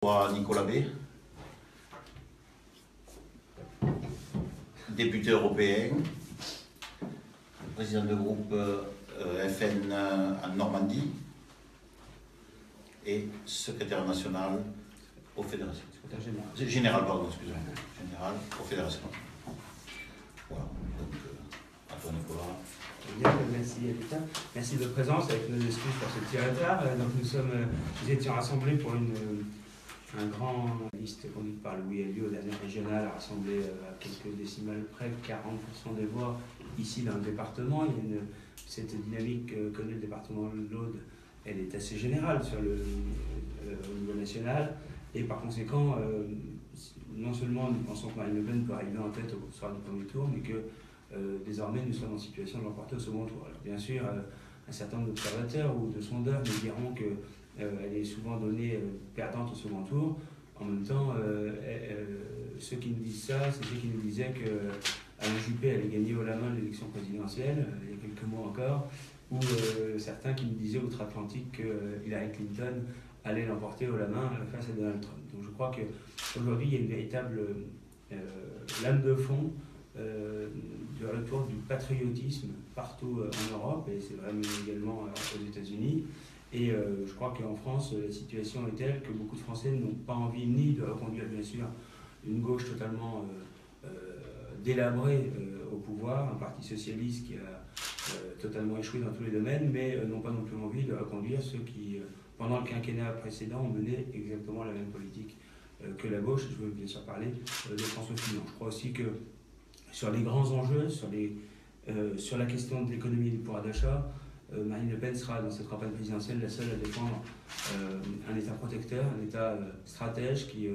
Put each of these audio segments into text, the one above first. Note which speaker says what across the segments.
Speaker 1: Nicolas B, député européen, président de groupe FN en Normandie et secrétaire national aux fédérations. Général, pardon, excusez-moi. Général aux fédérations. Voilà, donc à toi Nicolas.
Speaker 2: Bien, merci Alita. Merci de votre présence, avec nos excuses pour ce petit retard. Donc nous étions rassemblés pour un grand liste conduite par Louis Alliot, au dernier régional, a rassemblé à quelques décimales près 40% des voix ici dans le département. Cette dynamique que connaît le département de l'Aude, elle est assez générale au niveau national. Et par conséquent, non seulement nous pensons que Marine Le Pen peut arriver en tête au soir du premier tour, mais que désormais nous sommes en situation de l'emporter au second tour. Alors, bien sûr, un certain nombre d'observateurs ou de sondeurs nous diront qu'elle est souvent donnée perdante au second tour. En même temps, ceux qui nous disent ça, c'est ceux qui nous disaient qu'Alain Juppé allait gagner haut la main l'élection présidentielle, il y a quelques mois encore, ou certains qui nous disaient outre-Atlantique que Hillary Clinton allait l'emporter haut la main face à Donald Trump. Donc je crois qu'aujourd'hui, il y a une véritable lame de fond du retour du patriotisme partout en Europe, et c'est vrai également aux États-Unis. Et je crois qu'en France, la situation est telle que beaucoup de Français n'ont pas envie ni de reconduire, bien sûr, une gauche totalement délabrée au pouvoir, un parti socialiste qui a totalement échoué dans tous les domaines, mais n'ont pas non plus envie de reconduire ceux qui, pendant le quinquennat précédent, ont mené exactement la même politique que la gauche. Je veux bien sûr parler de François Fillon. Je crois aussi que sur les grands enjeux, sur la question de l'économie et du pouvoir d'achat, Marine Le Pen sera dans cette campagne présidentielle la seule à défendre un État protecteur, un État stratège qui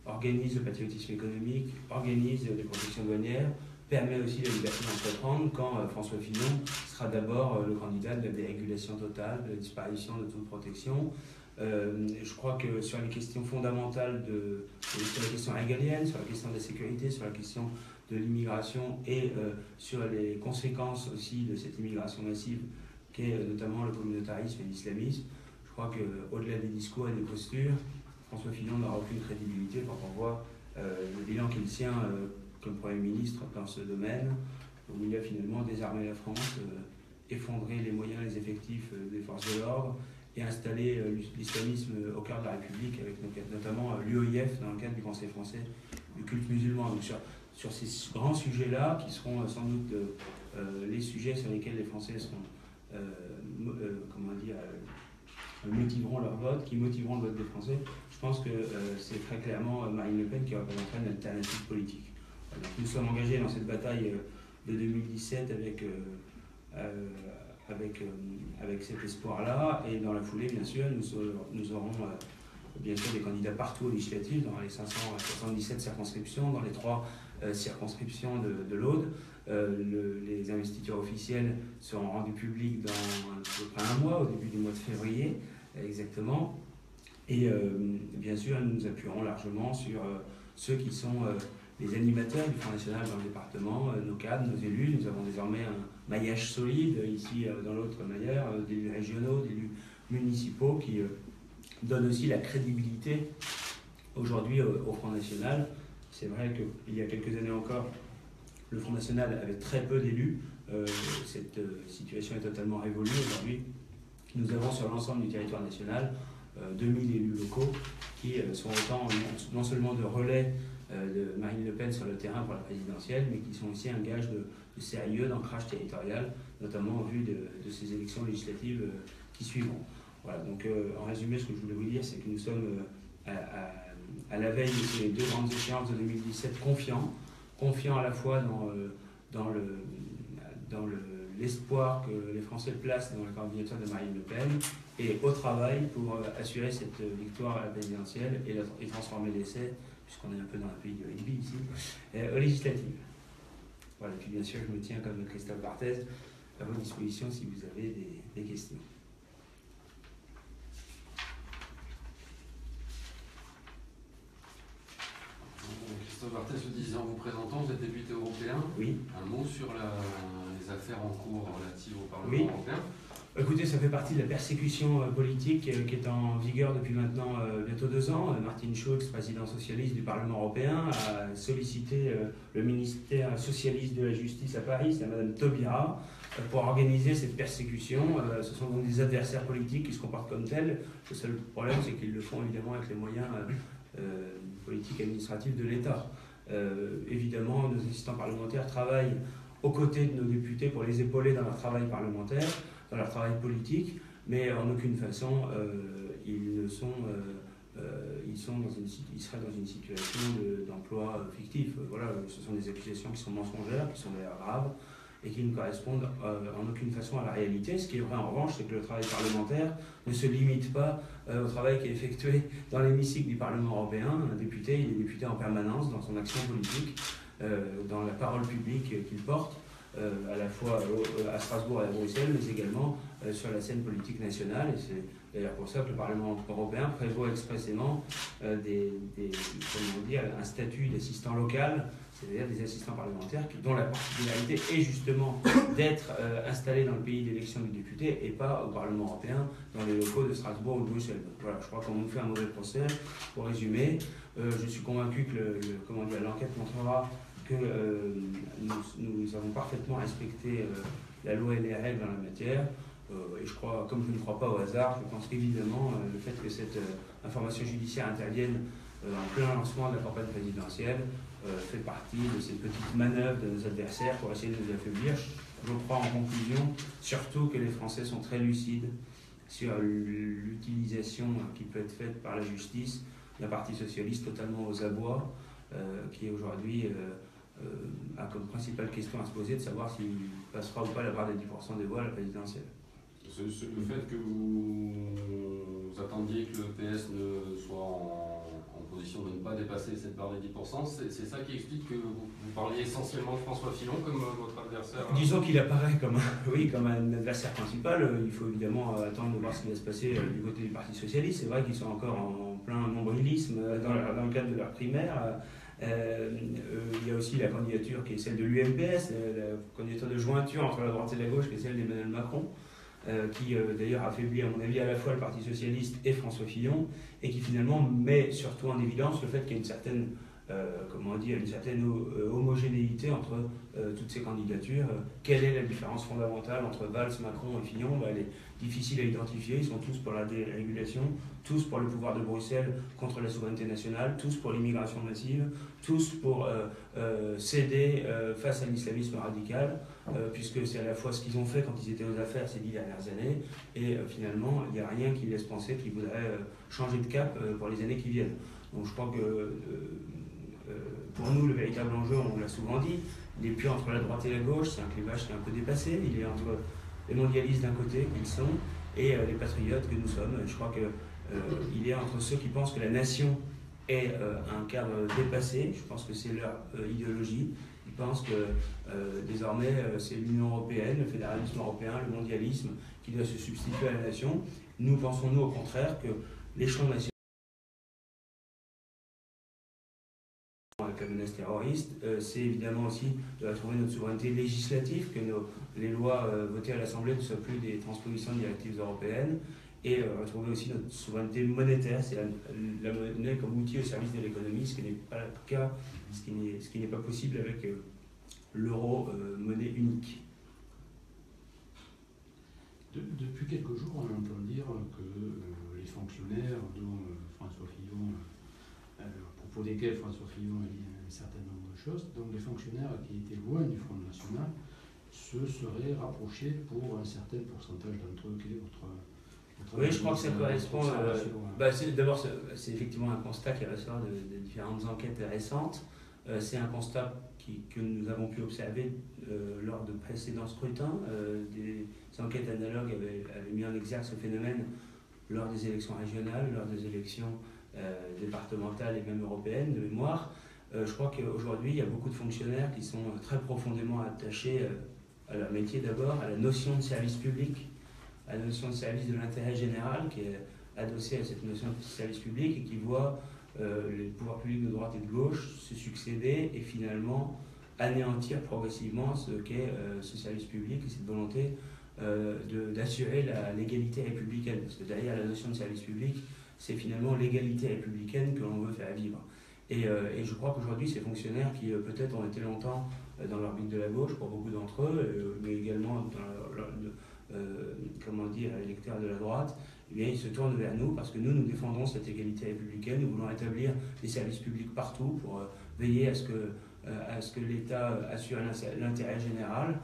Speaker 2: organise le patriotisme économique, organise des protections douanières, permet aussi la liberté d'entreprendre quand François Fillon sera d'abord le candidat de la dérégulation totale, de la disparition de toute protection. Je crois que sur les questions fondamentales, sur la question régalienne, sur la question de la sécurité, sur la question de l'immigration et sur les conséquences aussi de cette immigration massive qu'est notamment le communautarisme et l'islamisme, je crois qu'au-delà des discours et des postures, François Fillon n'aura aucune crédibilité quand on voit le bilan qu'il tient comme Premier ministre dans ce domaine, où il a finalement désarmé la France, effondré les moyens, les effectifs des forces de l'ordre et installé l'islamisme au cœur de la République, avec notamment l'UOIF dans le cadre du Conseil français du culte musulman. Donc sur ces grands sujets-là, qui seront sans doute les sujets sur lesquels les Français seront, motiveront leur vote, qui motiveront le vote des Français, je pense que c'est très clairement Marine Le Pen qui représentera une alternative politique. Donc nous sommes engagés dans cette bataille de 2017 avec cet espoir-là, et dans la foulée, bien sûr, nous aurons bien sûr des candidats partout aux législatives, dans les 577 circonscriptions, dans les 3 circonscriptions de l'Aude. Les investitures officielles seront rendues publiques dans à peu près un mois, au début du mois de février exactement. Et bien sûr, nous nous appuierons largement sur ceux qui sont les animateurs du Front National dans le département, nos cadres, nos élus. Nous avons désormais un maillage solide ici dans l'autre manière, d'élus régionaux, d'élus municipaux qui donnent aussi la crédibilité aujourd'hui au Front National. C'est vrai qu'il y a quelques années encore, le Front National avait très peu d'élus. Cette situation est totalement révolue. Aujourd'hui, nous avons sur l'ensemble du territoire national 2000 élus locaux qui sont autant non seulement de relais de Marine Le Pen sur le terrain pour la présidentielle, mais qui sont aussi un gage de sérieux, d'ancrage territorial, notamment en vue de ces élections législatives qui suivront. Voilà, donc en résumé, ce que je voulais vous dire, c'est que nous sommes à la veille de ces 2 grandes échéances de 2017 confiants à la fois dans l'espoir que les Français placent dans la candidature de Marine Le Pen, et au travail pour assurer cette victoire à la présidentielle et transformer l'essai, puisqu'on est un peu dans un pays du rugby ici, aux législatives. Voilà, et puis bien sûr, je me tiens comme Christophe Barthez à votre disposition si vous avez des questions.
Speaker 3: Christophe Barthez, le disait en vous présentant, vous êtes député européen.
Speaker 2: Oui.
Speaker 3: Un mot sur les affaires en cours relatives au Parlement
Speaker 2: oui.
Speaker 3: européen.
Speaker 2: Écoutez, ça fait partie de la persécution politique qui est en vigueur depuis maintenant bientôt 2 ans. Martin Schulz, président socialiste du Parlement européen, a sollicité le ministère socialiste de la Justice à Paris, c'est Madame Taubira, pour organiser cette persécution. Ce sont donc des adversaires politiques qui se comportent comme tels. Le seul problème, c'est qu'ils le font évidemment avec les moyens politiques et administratifs de l'État. Évidemment, nos assistants parlementaires travaillent aux côtés de nos députés pour les épauler dans leur travail parlementaire, dans leur travail politique, mais en aucune façon ils seraient dans une situation d'emploi fictif. Voilà, ce sont des accusations qui sont mensongères, qui sont d'ailleurs graves et qui ne correspondent en aucune façon à la réalité. Ce qui est vrai en revanche, c'est que le travail parlementaire ne se limite pas au travail qui est effectué dans l'hémicycle du Parlement européen. Un député, il est député en permanence dans son action politique, dans la parole publique qu'il porte, à la fois à Strasbourg et à Bruxelles, mais également sur la scène politique nationale. Et c'est d'ailleurs pour ça que le Parlement européen prévoit expressément un statut d'assistant local, c'est-à-dire des assistants parlementaires dont la particularité est justement d'être installés dans le pays d'élection du député et pas au Parlement européen, dans les locaux de Strasbourg ou de Bruxelles. Donc voilà, je crois qu'on nous fait un mauvais procès. Pour résumer, je suis convaincu que l'enquête montrera que nous avons parfaitement respecté la loi et les règles dans la matière. Et je crois, comme je ne crois pas au hasard, je pense qu'évidemment le fait que cette information judiciaire intervienne en plein lancement de la campagne présidentielle fait partie de ces petites manœuvres de nos adversaires pour essayer de nous affaiblir. Je crois en conclusion surtout que les Français sont très lucides sur l'utilisation qui peut être faite par la justice d'un parti socialiste totalement aux abois, qui aujourd'hui a comme principale question à se poser de savoir s'il passera ou pas la barre des 10% des voix à la présidentielle.
Speaker 3: Le fait que vous attendiez que le PS ne soit en position de ne pas dépasser cette barre des 10%, c'est ça qui explique que vous parliez essentiellement de François Fillon comme votre adversaire?
Speaker 2: Disons qu'il apparaît comme un adversaire principal. Il faut évidemment attendre de voir ce qui va se passer du côté du Parti Socialiste. C'est vrai qu'ils sont encore en plein nombrilisme dans le cadre de leur primaire. Il y a aussi la candidature qui est celle de l'UMPS, la candidature de jointure entre la droite et la gauche qui est celle d'Emmanuel Macron, qui d'ailleurs affaiblit à mon avis à la fois le Parti Socialiste et François Fillon, et qui finalement met surtout en évidence le fait qu'il y a une certaine homogénéité entre toutes ces candidatures. Quelle est la différence fondamentale entre Valls, Macron et Fillon? Elle est difficile à identifier. Ils sont tous pour la dérégulation, tous pour le pouvoir de Bruxelles contre la souveraineté nationale, tous pour l'immigration massive, tous pour céder face à l'islamisme radical, puisque c'est à la fois ce qu'ils ont fait quand ils étaient aux affaires ces 10 dernières années, et finalement, il n'y a rien qui laisse penser qu'ils voudraient changer de cap pour les années qui viennent. Donc je crois que pour nous, le véritable enjeu, on l'a souvent dit, il n'est plus entre la droite et la gauche, c'est un clivage qui est un peu dépassé, il est entre les mondialistes d'un côté, qu'ils sont, et les patriotes que nous sommes. Je crois qu'il est entre ceux qui pensent que la nation est un cadre dépassé, je pense que c'est leur idéologie, ils pensent que désormais c'est l'Union européenne, le fédéralisme européen, le mondialisme qui doit se substituer à la nation. Nous pensons, nous, au contraire, que l'échelon national avec la menace terroriste, c'est évidemment aussi de retrouver notre souveraineté législative, que les lois votées à l'Assemblée ne soient plus des transpositions de directives européennes, et retrouver aussi notre souveraineté monétaire, c'est la monnaie comme outil au service de l'économie, ce qui n'est pas le cas, ce qui n'est pas possible avec l'euro, monnaie unique.
Speaker 4: Depuis quelques jours, on entend dire que les fonctionnaires, dont François Fillon, à propos desquels François Fillon a dit un certain nombre de choses, donc les fonctionnaires qui étaient loin du Front National se seraient rapprochés pour un certain pourcentage d'entre eux. Quel est votre
Speaker 2: oui, je crois que ça correspond. D'abord, c'est effectivement un constat qui ressort de différentes enquêtes récentes. C'est un constat que nous avons pu observer lors de précédents scrutins. Des enquêtes analogues avaient mis en exergue ce phénomène lors des élections régionales, lors des élections départementales et même européennes de mémoire. Je crois qu'aujourd'hui, il y a beaucoup de fonctionnaires qui sont très profondément attachés à leur métier d'abord, à la notion de service public, à la notion de service de l'intérêt général qui est adossée à cette notion de service public et qui voit les pouvoirs publics de droite et de gauche se succéder et finalement anéantir progressivement ce qu'est ce service public et cette volonté d'assurer l'égalité républicaine. Parce que derrière la notion de service public, c'est finalement l'égalité républicaine que l'on veut faire vivre. Et je crois qu'aujourd'hui, ces fonctionnaires qui peut-être ont été longtemps dans l'orbite de la gauche, pour beaucoup d'entre eux, mais également dans électeurs de la droite, eh bien, ils se tournent vers nous parce que nous défendons cette égalité républicaine. Nous voulons établir des services publics partout pour veiller à ce que l'État assure l'intérêt général.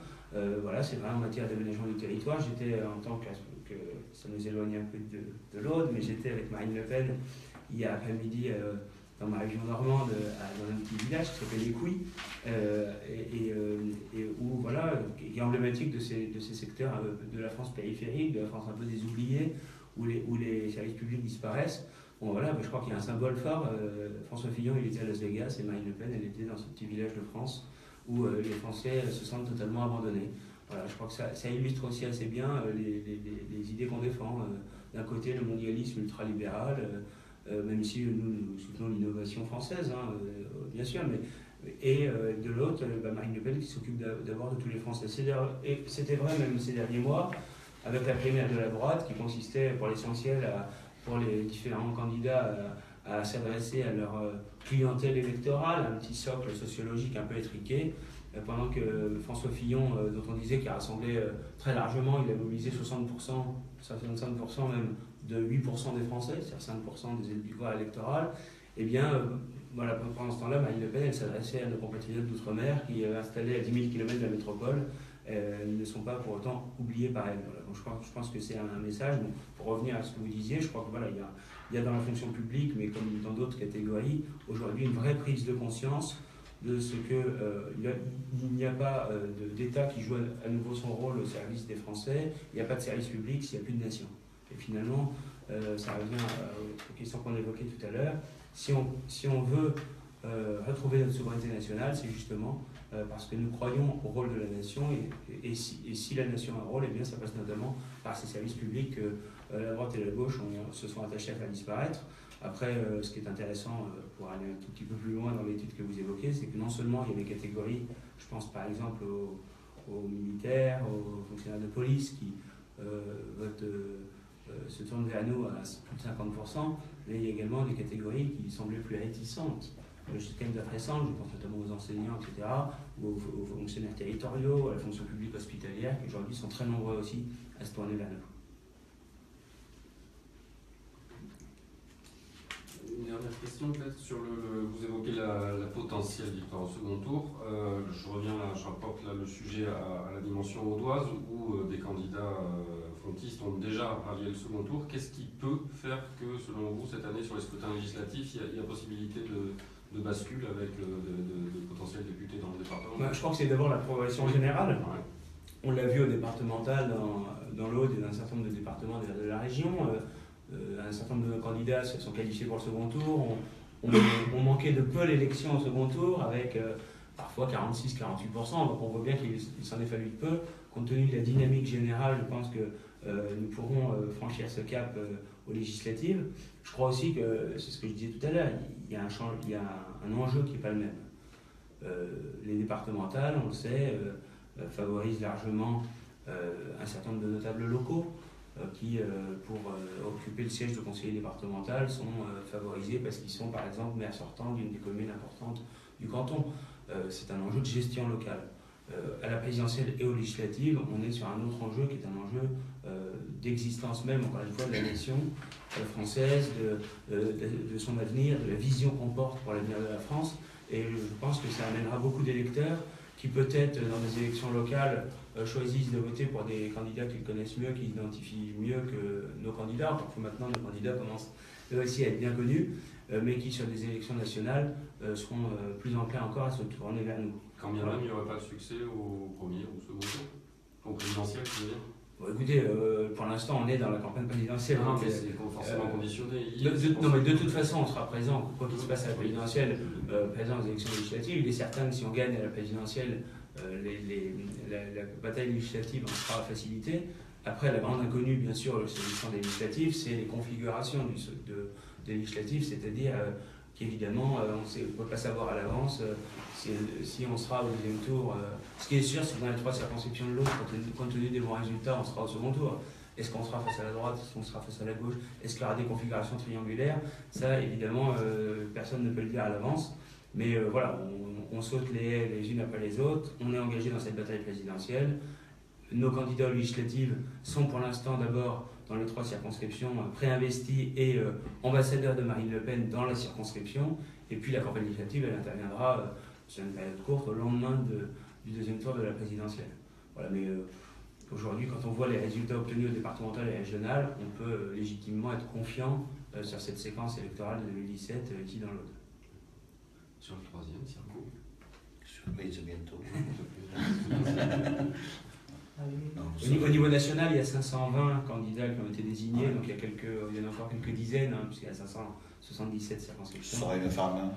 Speaker 2: Voilà, c'est vrai en matière d'aménagement du territoire. J'étais en tant que ça nous éloigne un peu de l'autre, mais j'étais avec Marine Le Pen hier après-midi dans ma région normande, dans un petit village qui s'appelle Les Couilles, où, voilà, qui est emblématique de ces secteurs de la France périphérique, de la France un peu des oubliés, où les services publics disparaissent. Bon, voilà, je crois qu'il y a un symbole fort. François Fillon, il était à Las Vegas, et Marine Le Pen, elle était dans ce petit village de France où les Français se sentent totalement abandonnés. Voilà, je crois que ça illustre aussi assez bien les idées qu'on défend. D'un côté, le mondialisme ultralibéral, même si nous soutenons l'innovation française, bien sûr, et de l'autre, Marine Le Pen qui s'occupe d'abord de tous les Français. Et c'était vrai même ces derniers mois, avec la primaire de la droite, qui consistait pour l'essentiel, pour les différents candidats, à s'adresser à leur clientèle électorale, un petit socle sociologique un peu étriqué, pendant que François Fillon, dont on disait qu'il a rassemblé très largement, il a mobilisé 60%, 65% même de 8% des Français, c'est-à-dire 5% des élus électoraux, eh bien, voilà, pendant ce temps-là, Marine Le Pen, elle s'adressait à nos compatriotes d'outre-mer qui, installés à 10 000 km de la métropole, ne sont pas pour autant oubliés par elle. Voilà. Donc je pense que c'est un message. Bon, pour revenir à ce que vous disiez, je crois que voilà, il y a dans la fonction publique, mais comme dans d'autres catégories, aujourd'hui une vraie prise de conscience de ce qu'il n'y a pas d'État qui joue à nouveau son rôle au service des Français, il n'y a pas de service public s'il n'y a plus de nation. Et finalement, ça revient aux questions qu'on évoquait tout à l'heure. Si on veut retrouver notre souveraineté nationale, c'est justement parce que nous croyons au rôle de la nation, et si la nation a un rôle, eh bien, ça passe notamment par ces services publics que la droite et la gauche se sont attachés à faire disparaître. Après, ce qui est intéressant, pour aller un tout petit peu plus loin dans l'étude que vous évoquez, c'est que non seulement il y a des catégories, je pense par exemple aux militaires, aux fonctionnaires de police qui se tournent vers nous à plus de 50%, mais il y a également des catégories qui semblaient plus réticentes. Jusqu'à une date récente, je pense notamment aux enseignants, etc., ou aux fonctionnaires territoriaux, à la fonction publique hospitalière, qui aujourd'hui sont très nombreux aussi à se tourner vers nous.
Speaker 3: Une dernière question peut-être sur vous évoquez la potentielle victoire au second tour. Je reviens là, je rapporte là le sujet à la dimension audoise où des candidats frontistes ont déjà rallié le second tour. Qu'est-ce qui peut faire que, selon vous, cette année sur les scrutins législatifs, il y a possibilité de bascule avec de potentiels députés dans le département?
Speaker 2: Je crois que c'est d'abord la progression générale.
Speaker 3: Ouais.
Speaker 2: On l'a vu au départemental dans l'Aude et dans un certain nombre de départements de la région. Un certain nombre de nos candidats se sont qualifiés pour le second tour. On manquait de peu l'élection au second tour, avec parfois 46-48%. Donc on voit bien qu'il s'en est fallu de peu. Compte tenu de la dynamique générale, je pense que nous pourrons franchir ce cap aux législatives. Je crois aussi que, c'est ce que je disais tout à l'heure, il y a un enjeu qui n'est pas le même. Les départementales, on le sait, favorisent largement un certain nombre de notables locaux qui, pour occuper le siège de conseiller départemental, sont favorisés parce qu'ils sont, par exemple, maires sortants d'une des communes importantes du canton. C'est un enjeu de gestion locale. À la présidentielle et aux législatives, on est sur un autre enjeu qui est un enjeu d'existence même, encore une fois, de la nation française, de son avenir, de la vision qu'on porte pour l'avenir de la France. Et je pense que ça amènera beaucoup d'électeurs qui, peut-être, dans des élections locales, choisissent de voter pour des candidats qu'ils connaissent mieux, qu'ils identifient mieux que nos candidats. Parfois maintenant, nos candidats commencent eux aussi à être bien connus, mais qui, sur des élections nationales, seront plus enclins encore à se tourner vers nous.
Speaker 3: Quand bien même il n'y aurait pas de succès au premier ou au second tour, au présidentiel, je veux dire.
Speaker 2: Bon, écoutez, pour l'instant, on est dans la campagne présidentielle.
Speaker 3: Non, mais c'est forcément conditionné.
Speaker 2: Non, mais de toute façon, on sera présent, quoi qu'il se passe à la présidentielle, présent aux élections législatives. Il est certain que si on gagne à la présidentielle, la bataille législative en sera facilitée. Après, la grande inconnue, bien sûr, c'est l'élection des législatives, c'est les configurations des législatives, c'est-à-dire qu'évidemment, on ne peut pas savoir à l'avance si on sera au deuxième tour. Ce qui est sûr, c'est que dans les 3 circonscriptions de l'autre, compte tenu des bons résultats, on sera au second tour. Est-ce qu'on sera face à la droite, est-ce qu'on sera face à la gauche, est-ce qu'il y aura des configurations triangulaires? Ça, évidemment, personne ne peut le dire à l'avance. Mais voilà, on saute les haies les unes après les autres, on est engagé dans cette bataille présidentielle. Nos candidats aux législatives sont pour l'instant d'abord dans les 3 circonscriptions préinvestis et ambassadeurs de Marine Le Pen dans la circonscription. Et puis la campagne législative, elle interviendra sur une période courte au lendemain du deuxième tour de la présidentielle. Voilà, mais aujourd'hui, quand on voit les résultats obtenus au départemental et régional, on peut légitimement être confiant sur cette séquence électorale de 2017 qui dans l'autre.
Speaker 3: Sur le 3e circuit.
Speaker 1: Surprise bientôt. Non,
Speaker 2: Au niveau national, il y a 520 candidats qui ont été désignés, donc il y en a encore quelques dizaines, puisqu'il y a 577 circonscriptions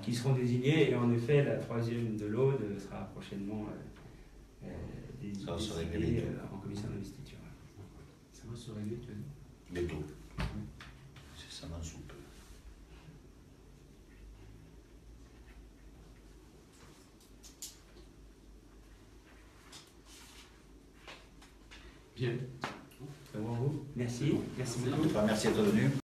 Speaker 2: qui seront désignées, et en effet, la 3e de l'Aude sera prochainement désignée en commission d'investiture.
Speaker 4: Ça va se régler, tu as dit?
Speaker 1: Bientôt. C'est ça dans sous peu.
Speaker 4: Bien.
Speaker 2: Merci. Merci beaucoup.
Speaker 1: Merci d'être venu.